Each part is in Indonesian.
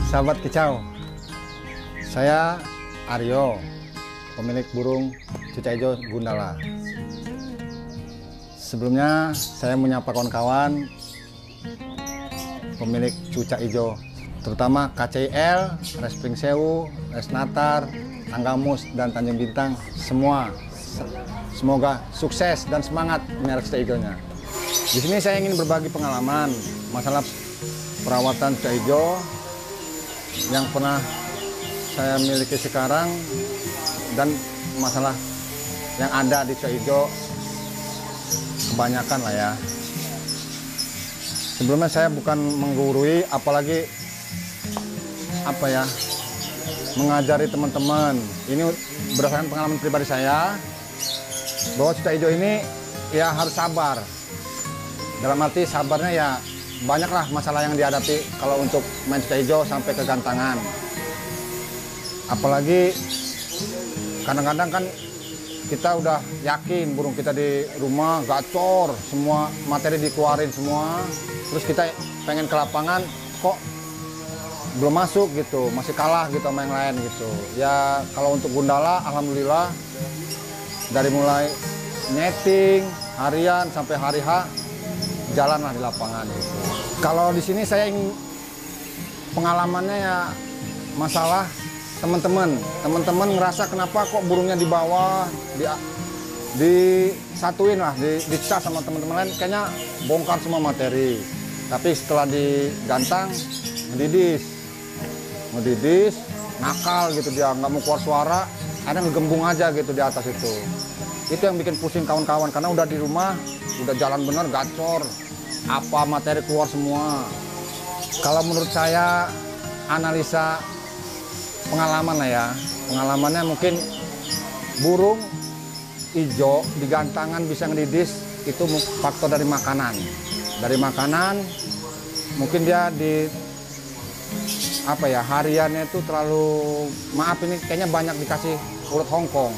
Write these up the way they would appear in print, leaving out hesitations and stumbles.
Sahabat kicau, saya Aryo, pemilik burung cucak hijau Gundala. Sebelumnya saya menyapa kawan-kawan pemilik cucak hijau, terutama KCIL, Respring Sewu, Resnatar, Tanggamus, dan Tanjung Bintang. Semoga sukses dan semangat memelihara cucak hijaunya. Di sini saya ingin berbagi pengalaman masalah perawatan cucak hijau yang pernah saya miliki sekarang dan masalah yang ada di cucak hijau kebanyakan lah ya. Sebelumnya saya bukan menggurui, apalagi mengajari teman-teman. Ini berdasarkan pengalaman pribadi saya bahwa cucak hijau ini ya harus sabar. Dalam arti sabarnya ya banyaklah masalah yang dihadapi kalau untuk main cucak hijau sampai ke gantangan. Apalagi kadang-kadang kan kita udah yakin burung kita di rumah gacor, semua materi dikeluarin semua, terus kita pengen ke lapangan kok belum masuk gitu, masih kalah gitu sama yang lain gitu. Ya kalau untuk Gundala alhamdulillah dari mulai netting harian sampai hari H jalan lah di lapangan gitu. Kalau di sini saya ingin pengalamannya ya masalah teman-teman ngerasa kenapa kok burungnya di bawah disatuin lah, dicas sama teman-teman lain, kayaknya bongkar semua materi. Tapi setelah digantang ngedidis nakal gitu, dia nggak mau keluar suara, ada ngegembung aja gitu di atas itu. Itu yang bikin pusing kawan-kawan, karena udah di rumah udah jalan bener gacor, apa materi keluar semua. Kalau menurut saya analisa pengalaman lah ya, pengalamannya mungkin burung hijau di gantangan bisa ngedidis itu faktor dari makanan. Dari makanan mungkin dia di hariannya itu terlalu, maaf ini kayaknya banyak dikasih ulet Hongkong.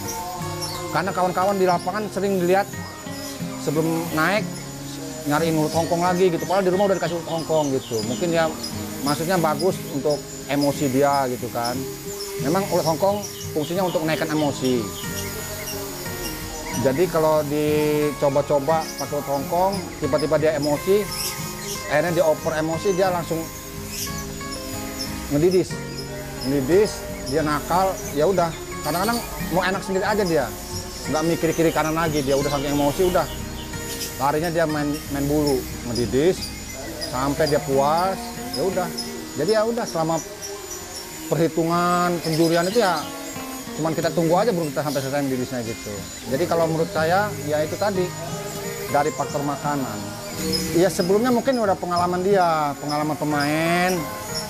Karena kawan-kawan di lapangan sering dilihat sebelum naik nyariin ulet Hongkong lagi gitu, padahal di rumah udah dikasih ulet Hongkong gitu. Mungkin ya maksudnya bagus untuk emosi dia gitu kan. Memang ulet Hongkong fungsinya untuk menaikkan emosi. Jadi kalau dicoba-coba pakai ulet Hongkong, tiba-tiba dia emosi, akhirnya dioper emosi, dia langsung ngedidis, dia nakal, ya udah. Kadang-kadang mau enak sendiri aja dia, nggak mikir kiri kanan lagi, dia udah saking emosi udah. Larinya dia main bulu, ngedidis sampai dia puas, ya udah. Jadi ya udah, selama perhitungan penjurian itu ya cuman kita tunggu aja burung kita sampai selesai mendidisnya gitu. Jadi kalau menurut saya ya itu tadi dari faktor makanan. Ya sebelumnya mungkin udah pengalaman pemain.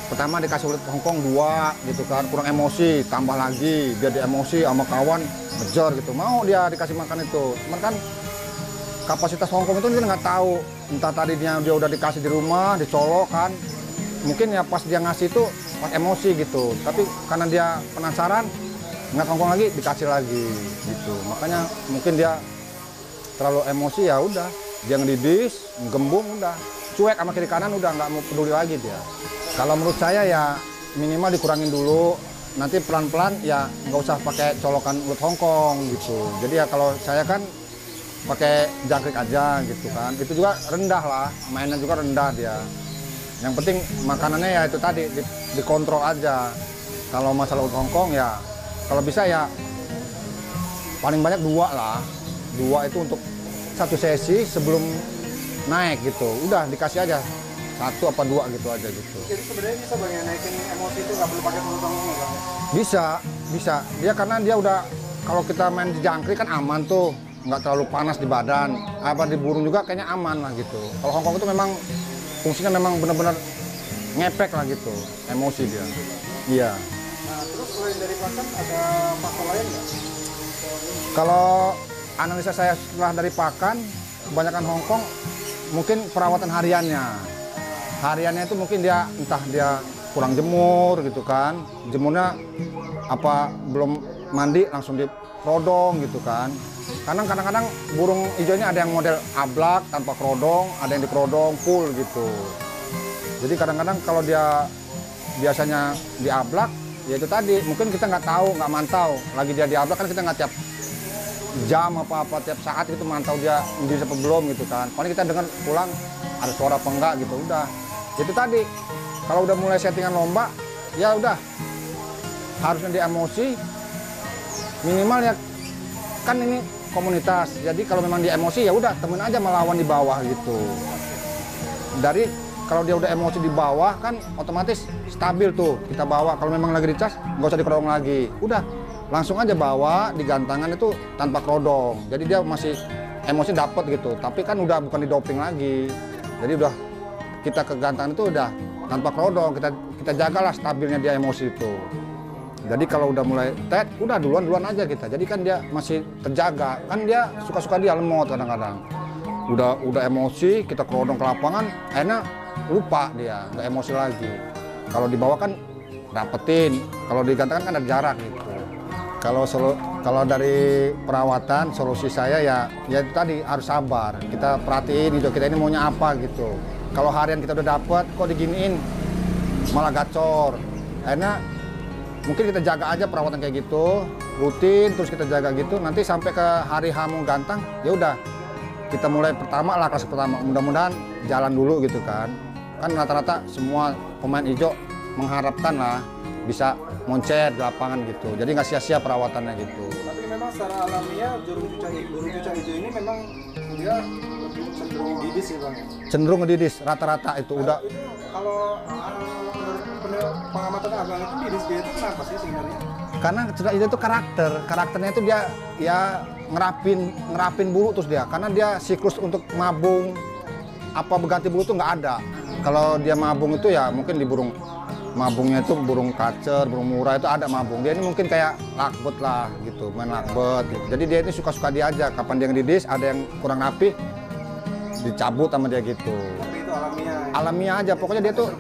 Pertama dikasih ulet Hongkong 2 gitu kan, kurang emosi, tambah lagi dia emosi sama kawan ngejar gitu, mau dia dikasih makan itu. Cuman kan kapasitas Hongkong itu kita nggak tahu, entah tadinya dia udah dikasih di rumah, dicolok kan, mungkin ya pas dia ngasih itu pas emosi gitu, tapi karena dia penasaran nggak Hongkong lagi, dikasih lagi gitu. Makanya mungkin dia terlalu emosi, ya udah dia ngedidis, gembung, udah cuek sama kiri kanan, udah nggak mau peduli lagi dia. Kalau menurut saya ya minimal dikurangin dulu, nanti pelan-pelan ya nggak usah pakai colokan ulet Hongkong gitu. Jadi ya kalau saya kan pakai jangkrik aja gitu kan, itu juga rendah lah, mainnya juga rendah dia. Yang penting makanannya ya itu tadi dikontrol aja. Kalau masalah untuk Hongkong ya, kalau bisa ya paling banyak 2 lah. 2 itu untuk satu sesi sebelum naik gitu. Udah dikasih aja 1 apa 2 gitu aja gitu. Jadi sebenarnya bisa Bang ya naikin emosi itu nggak perlu pakai penumpang ini Bang? Bisa. Dia karena dia udah, kalau kita main di jangkrik kan aman tuh, nggak terlalu panas di badan. Apa di burung juga kayaknya aman lah gitu. Kalau Hongkong itu memang fungsinya memang benar-benar ngepek lah gitu, emosi dia. Iya. Nah, terus selain dari pakan ada faktor lain nggak? Kalau analisa saya setelah dari pakan, kebanyakan Hongkong mungkin perawatan hariannya. Hariannya itu mungkin dia entah dia kurang jemur gitu kan. Jemurnya apa belum mandi langsung diprodong gitu kan. Kadang-kadang burung hijaunya ada yang model ablak tanpa kerodong, ada yang dikerodong full gitu. Jadi kadang-kadang kalau dia biasanya diablak, ya itu tadi mungkin kita nggak tahu, nggak mantau. Lagi dia diablak kan kita nggak tiap jam apa tiap saat itu mantau dia mendidih apa belum gitu kan. Paling kita dengar pulang ada suara apa enggak gitu udah. Itu tadi kalau udah mulai settingan lomba, ya udah harusnya dia emosi minimal ya, kan ini komunitas. Jadi kalau memang dia emosi ya udah temen aja melawan di bawah gitu. Dari kalau dia udah emosi di bawah kan otomatis stabil tuh kita bawa. Kalau memang lagi dicas nggak usah dikerodong lagi, udah langsung aja bawa di gantangan itu tanpa kerodong. Jadi dia masih emosi dapet gitu, tapi kan udah bukan di doping lagi. Jadi udah kita ke gantangan itu udah tanpa kerodong, kita jagalah stabilnya dia emosi itu. Jadi kalau udah mulai tet, udah duluan aja kita. Jadi kan dia masih terjaga, kan dia suka-suka dia lemot kadang-kadang. Udah emosi, kita kerodong ke lapangan, akhirnya lupa dia, nggak emosi lagi. Kalau di bawah kan dapetin, kalau digantikan kan ada jarak gitu. Kalau dari perawatan solusi saya ya itu tadi harus sabar. Kita perhatiin hijau kita ini maunya apa gitu. Kalau harian kita udah dapet, kok diginiin malah gacor. Akhirnya mungkin kita jaga aja perawatan kayak gitu, rutin terus kita jaga gitu. Nanti sampai ke hari hamu gantang, ya udah kita mulai pertama lah, kelas pertama. Mudah-mudahan jalan dulu gitu kan. Kan rata-rata semua pemain hijau mengharapkan lah bisa moncet di lapangan gitu. Jadi nggak sia-sia perawatannya gitu. Tapi memang secara alamiah burung cucak hijau ini memang dia cenderung ngedidis ya Bang? Cenderung ngedidis, rata-rata itu udah. Itu kalau menurut pengamatan Abang itu didis dia itu kenapa sih sebenarnya? Karena cucak hijau itu karakternya itu dia ya ngerapin bulu terus dia. Karena dia siklus untuk mabung apa berganti bulu itu nggak ada. Kalau dia mabung itu ya mungkin di burung mabungnya itu burung kacer, burung murai itu ada mabung. Dia ini mungkin kayak lakbet lah gitu, main lakbet gitu. Jadi dia ini suka-suka dia aja. Kapan dia ngedidis, ada yang kurang rapi, dicabut sama dia gitu. Tapi itu alamiah. Alamiah aja, pokoknya dia tuh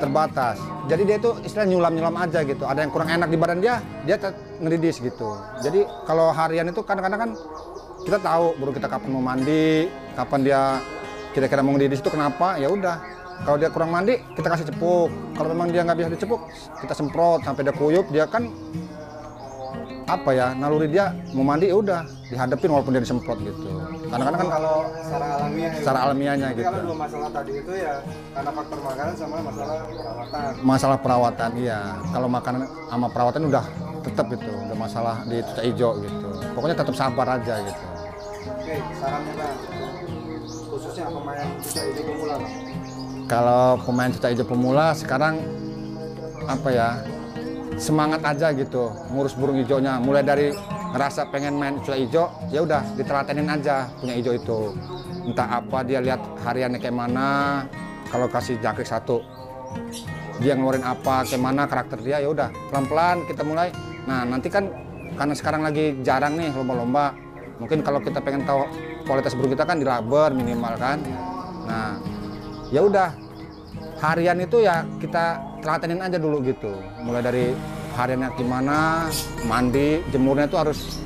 terbatas. Jadi dia tuh istilah nyulam aja gitu. Ada yang kurang enak di badan dia ngedidis gitu. Jadi kalau harian itu kadang-kadang kan kita tahu burung kita kapan mau mandi, kapan dia kira-kira mau ngedidis itu kenapa, ya udah. Kalau dia kurang mandi, kita kasih cepuk. Kalau memang dia nggak bisa dicepuk, kita semprot sampai dia kuyup. Dia kan apa ya, naluri dia mau mandi ya udah dihadapin walaupun dia disemprot gitu. Kadang-kadang kan kalau secara alamiahnya gitu. Kalau dua masalah tadi itu ya karena faktor makanan sama masalah perawatan. Masalah perawatan iya. Kalau makanan sama perawatan udah tetap itu, udah masalah di cucak hijau gitu. Pokoknya tetap sabar aja gitu. Oke, sarannya Bang, khususnya pemain cucak hijau pemula Bang. Kalau pemain cucak hijau pemula sekarang apa ya, semangat aja gitu ngurus burung hijaunya. Mulai dari ngerasa pengen main cucak hijau, ya udah ditelatenin aja punya hijau itu. Entah apa dia lihat hariannya kayak mana, kalau kasih jangkrik satu dia ngeluarin apa, kayak mana karakter dia, ya udah pelan-pelan kita mulai. Nah nanti kan karena sekarang lagi jarang nih lomba-lomba, mungkin kalau kita pengen tahu kualitas burung kita kan di labber minimal kan. Nah ya udah harian itu ya kita telatenin aja dulu gitu. Mulai dari hariannya gimana, mandi, jemurnya itu harus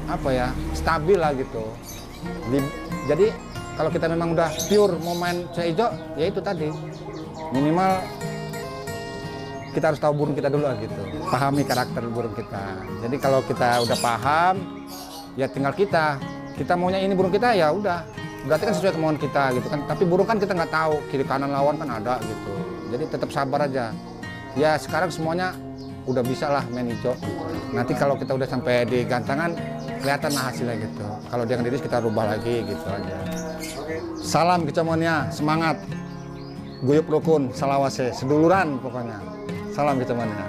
apa ya, stabil lah gitu. Jadi kalau kita memang udah pure mau main cucak hijau, ya itu tadi minimal kita harus tahu burung kita dulu lah gitu. Pahami karakter burung kita. Jadi kalau kita udah paham, ya tinggal kita maunya ini burung kita, ya udah. Berarti kan sesuai kemauan kita gitu kan. Tapi burung kan kita nggak tahu, kiri kanan lawan kan ada gitu. Jadi tetap sabar aja. Ya sekarang semuanya udah bisa lah main hijau. Nanti kalau kita udah sampai di gantangan kelihatan lah hasilnya gitu. Kalau dia ngedidis kita rubah lagi gitu aja. Oke. Salam kecamonnya, semangat, guyup rukun, salawase, seduluran pokoknya. Salam kecamonnya.